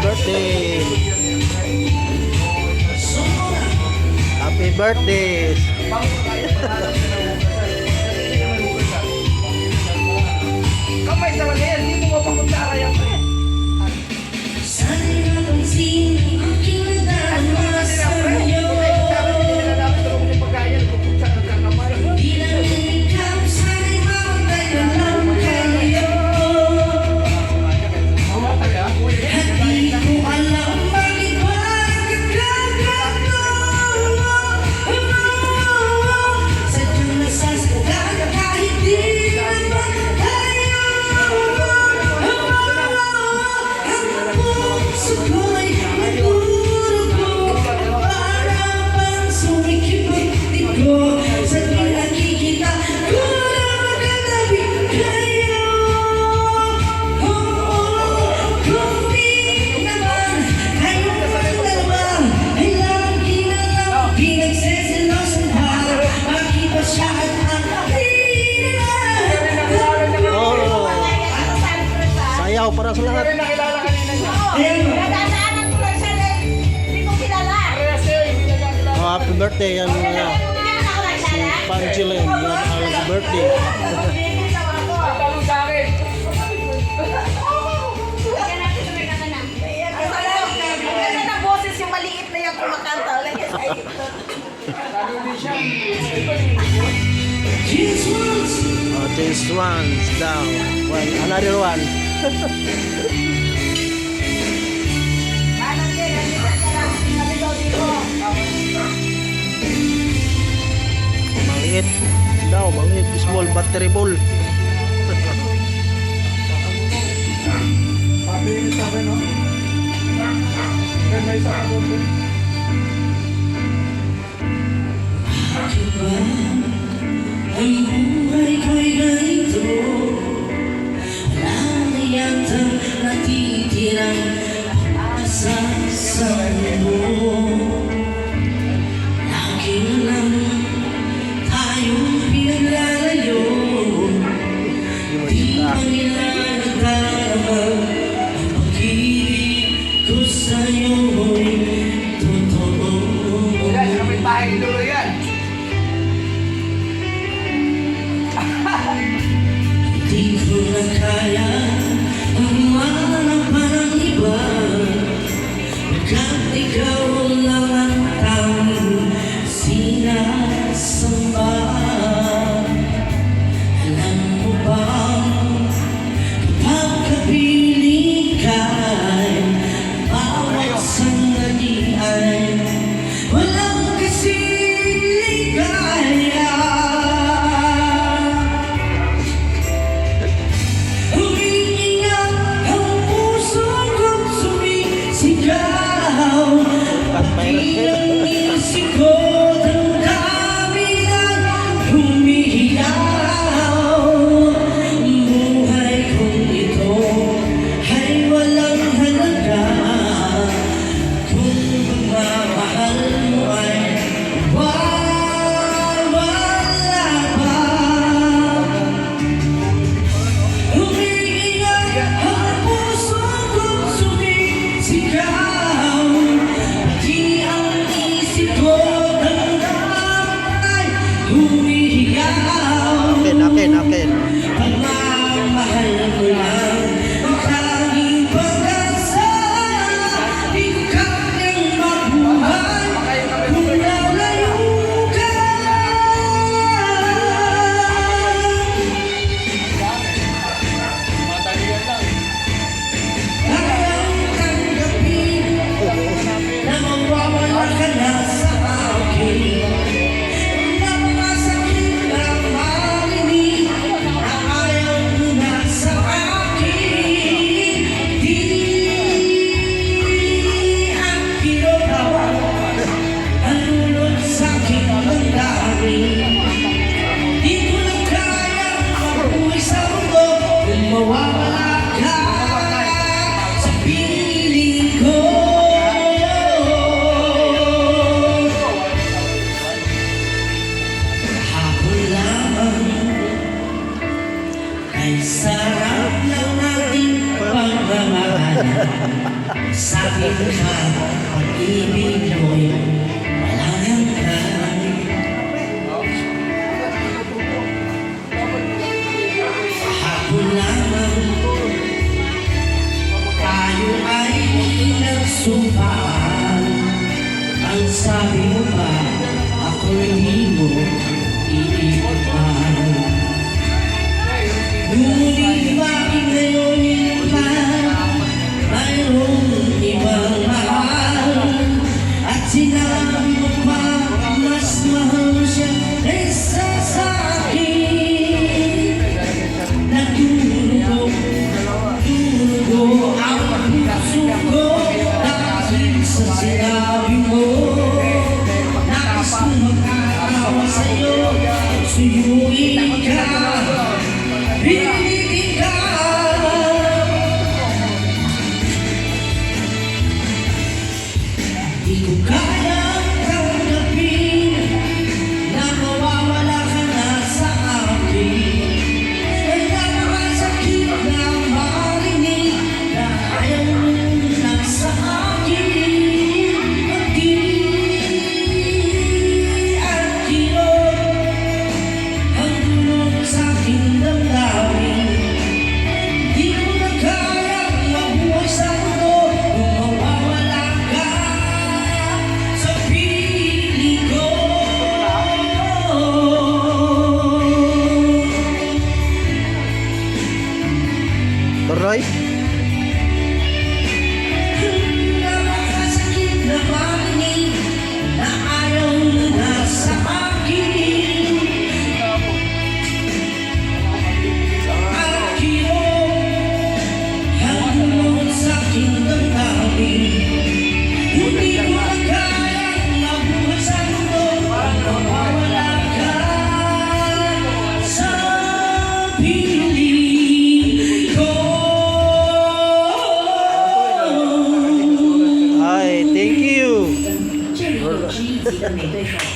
birthday. Happy birthday. Kamay sa mga yan, hindi mo mapakuntara yan. Sayaw para sa lahat. Nadaanan ko lang siya eh. Hindi ko kilala. Oh, happy birthday yan si Panchilin. Happy birthday. Kasi na boses yung maliit na yung kumakanta. Oh, this one's down. Well, another one. Maliit daw, maliit. Small battery ball. Ang buhay ko'y ganito, wala na yatang natitirang asa sa mundo. Lagi na lang tayong pinaglalayo, di ba nila nadarama ang pag-ibig ko sa'yo'y totoo. Yan, may bahay dulo yan. Di ko na kaya ang iwanan pa ng iba, pagkat ikaw lang ang Sabi ko ba, pag-ibig mo'y walang hanggan. Hapon lamang tayo ay nagsumpaan. Ang sabi mo ba, ako'y hindi mo iiwan. Ngunit bakit ngayon pa mayroong ibang mahal? At sinabi mo pa, mas mahal siya kaysa sa akin. Nagdurugo ang puso ko dahil sa sinabi mo. Nais ko magkakawa sa'yo, suyuin ka, pilitin ka. Di ko kayang tanggapin na mawawala ka na sa akin. Ay napakasakit na marinig na ayaw mo na sa akin. At di ang tulong sa aking damdamin. Di ko na kayang mabuhay sa mundo kung mawawala ka sa piling ko. Turoy? Napakasakit na marinig na ayaw mo na sa akin. At hanggang sa aking damdamin. Hindi ko na kayang mabuhay sa mundo kung mawawala ka sa piling ko. Ay, thank you.这里有知己的美对手。